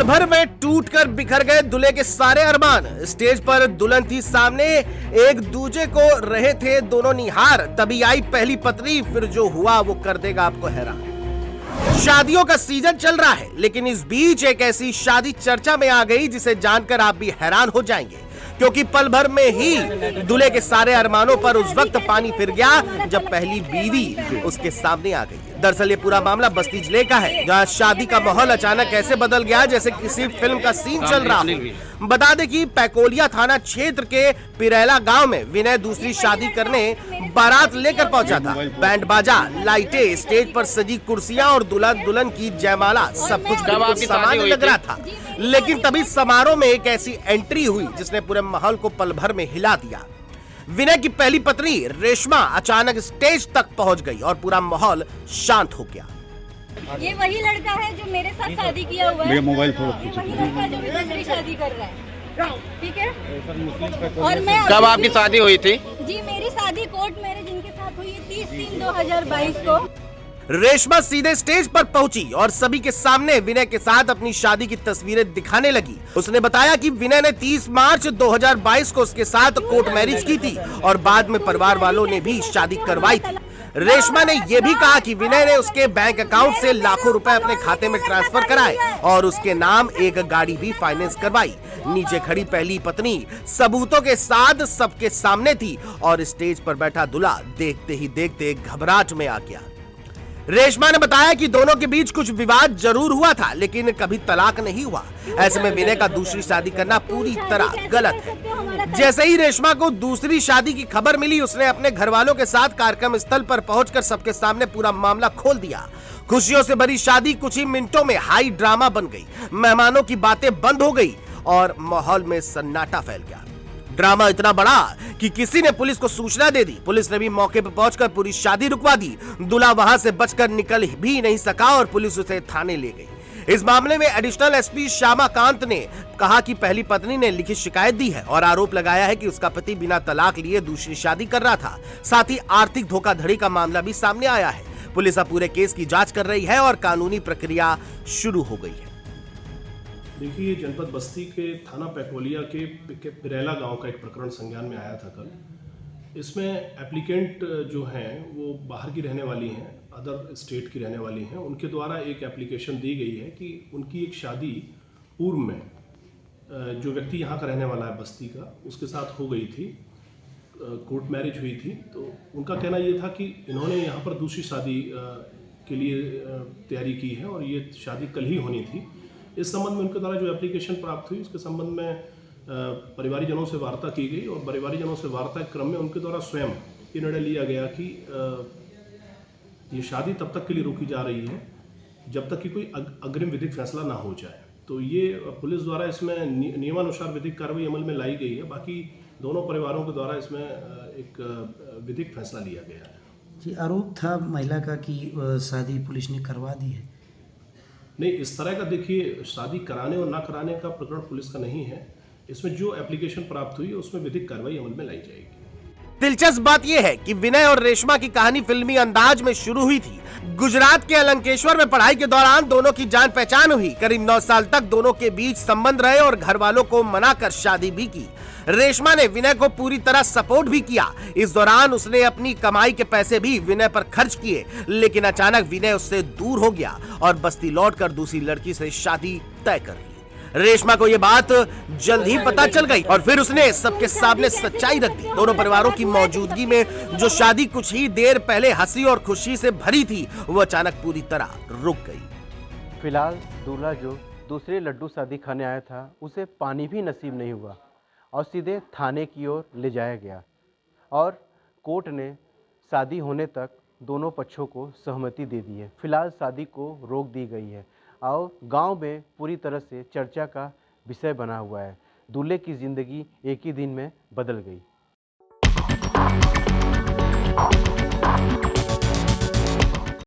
पल भर में टूटकर बिखर गए दूल्हे के सारे अरमान। स्टेज पर दुल्हन थी सामने, एक दूजे को रहे थे दोनों निहार। तभी आई पहली पत्नी, फिर जो हुआ वो कर देगा आपको हैरान। शादियों का सीजन चल रहा है, लेकिन इस बीच एक ऐसी शादी चर्चा में आ गई जिसे जानकर आप भी हैरान हो जाएंगे, क्योंकि पल भर में ही दूल्हे के सारे अरमानों पर उस वक्त पानी फिर गया जब पहली बीवी उसके सामने आ गई। दरअसल ये पूरा मामला बस्ती जिले का है, जहां शादी का माहौल अचानक ऐसे बदल गया जैसे किसी फिल्म का सीन चल रहा हो। बता दें कि पैकोलिया थाना क्षेत्र के पिरेला गांव में विनय दूसरी शादी करने बारात लेकर पहुंचा था। बैंड बाजा, लाइटें, स्टेज पर सजी कुर्सियां और दूल्हा दुल्हन की जयमाला, सब कुछ बिल्कुल सामान्य लग रहा था। लेकिन तभी समारोह में एक ऐसी एंट्री हुई जिसने पूरे माहौल को पल भर में हिला दिया। विनय की पहली पत्नी रेशमा अचानक स्टेज तक पहुंच गई और पूरा माहौल शांत हो गया। ये वही लड़का है जो मेरे साथ शादी किया हुआ है। मोबाइल थोड़ा वही लड़का जो दूसरी शादी कर रहा है, ठीक है। और मैं कब आपकी शादी हुई थी? जी मेरी शादी कोर्ट मैरिज इनके साथ हुई 30/3/2022 को। रेशमा सीधे स्टेज पर पहुंची और सभी के सामने विनय के साथ अपनी शादी की तस्वीरें दिखाने लगी। उसने बताया कि विनय ने 30 मार्च 2022 को उसके साथ कोर्ट मैरिज की थी और बाद में परिवार वालों ने भी शादी करवाई थी। रेशमा ने यह भी कहा कि विनय ने उसके बैंक अकाउंट से लाखों रुपए अपने खाते में ट्रांसफर कराए और उसके नाम एक गाड़ी भी फाइनेंस करवाई। नीचे खड़ी पहली पत्नी सबूतों के साथ सबके सामने थी और स्टेज पर बैठा दूल्हा देखते ही देखते घबराहट में आ गया। रेशमा ने बताया कि दोनों के बीच कुछ विवाद जरूर हुआ था, लेकिन कभी तलाक नहीं हुआ। ऐसे में विनय का दूसरी शादी करना पूरी तरह गलत है। जैसे ही रेशमा को दूसरी शादी की खबर मिली, उसने अपने घर वालों के साथ कार्यक्रम स्थल पर पहुंचकर सबके सामने पूरा मामला खोल दिया। खुशियों से भरी शादी कुछ ही मिनटों में हाई ड्रामा बन गई। मेहमानों की बातें बंद हो गई और माहौल में सन्नाटा फैल गया। ड्रामा इतना बड़ा कि किसी ने पुलिस को सूचना दे दी। पुलिस ने भी मौके पर पहुंचकर पूरी शादी रुकवा दी। दूल्हा वहां से बचकर निकल भी नहीं सका और पुलिस उसे थाने ले गई। इस मामले में एडिशनल एसपी श्यामाकांत ने कहा कि पहली पत्नी ने लिखित शिकायत दी है और आरोप लगाया है कि उसका पति बिना तलाक लिए दूसरी शादी कर रहा था। साथ ही आर्थिक धोखाधड़ी का मामला भी सामने आया है। पुलिस अब पूरे केस की जांच कर रही है और कानूनी प्रक्रिया शुरू हो गई है। देखिए, जनपद बस्ती के थाना पैकोलिया के पिरेला गांव का एक प्रकरण संज्ञान में आया था कल। इसमें एप्लीकेंट जो हैं वो बाहर की रहने वाली हैं, अदर स्टेट की रहने वाली हैं। उनके द्वारा एक एप्लीकेशन दी गई है कि उनकी एक शादी पूर्व में जो व्यक्ति यहाँ का रहने वाला है बस्ती का, उसके साथ हो गई थी, कोर्ट मैरिज हुई थी। तो उनका कहना ये था कि इन्होंने यहाँ पर दूसरी शादी के लिए तैयारी की है और ये शादी कल ही होनी थी। इस संबंध में उनके द्वारा जो एप्लीकेशन प्राप्त हुई, उसके संबंध में परिवारीजनों से वार्ता की गई और परिवारीजनों से वार्ता के क्रम में उनके द्वारा स्वयं ये निर्णय लिया गया कि ये शादी तब तक के लिए रोकी जा रही है जब तक कि कोई अग्रिम विधिक फैसला ना हो जाए। तो ये पुलिस द्वारा इसमें नियमानुसार विधिक कार्रवाई अमल में लाई गई है। बाकी दोनों परिवारों के द्वारा इसमें एक विधिक फैसला लिया गया है। जी, आरोप था महिला का कि शादी पुलिस ने करवा दी है। नहीं, इस तरह का देखिए, शादी कराने और ना कराने का प्रकरण पुलिस का नहीं है। इसमें जो एप्लीकेशन प्राप्त हुई है उसमें विधिक कार्रवाई अमल में लाई जाएगी। दिलचस्प बात यह है कि विनय और रेशमा की कहानी फिल्मी अंदाज में शुरू हुई थी। गुजरात के अलंकेश्वर में पढ़ाई के दौरान दोनों की जान पहचान हुई। करीब 9 साल तक दोनों के बीच संबंध रहे और घर वालों को मनाकर शादी भी की। रेशमा ने विनय को पूरी तरह सपोर्ट भी किया। इस दौरान उसने अपनी कमाई के पैसे भी विनय पर खर्च किए, लेकिन अचानक विनय उससे दूर हो गया और बस्ती लौटकर दूसरी लड़की से शादी तय कर ली। रेशमा को यह बात जल्द ही पता चल गई और फिर उसने सबके सामने सच्चाई रख दी। दोनों परिवारों की मौजूदगी में जो शादी कुछ ही देर पहले हंसी और खुशी से भरी थी, वो अचानक पूरी तरह रुक गई। फिलहाल दूल्हा जो दूसरे लड्डू शादी खाने आया था, उसे पानी भी नसीब नहीं हुआ और सीधे थाने की ओर ले जाया गया और कोर्ट ने शादी होने तक दोनों पक्षों को सहमति दे दी है। फिलहाल शादी को रोक दी गई है और गांव में पूरी तरह से चर्चा का विषय बना हुआ है। दूल्हे की ज़िंदगी एक ही दिन में बदल गई।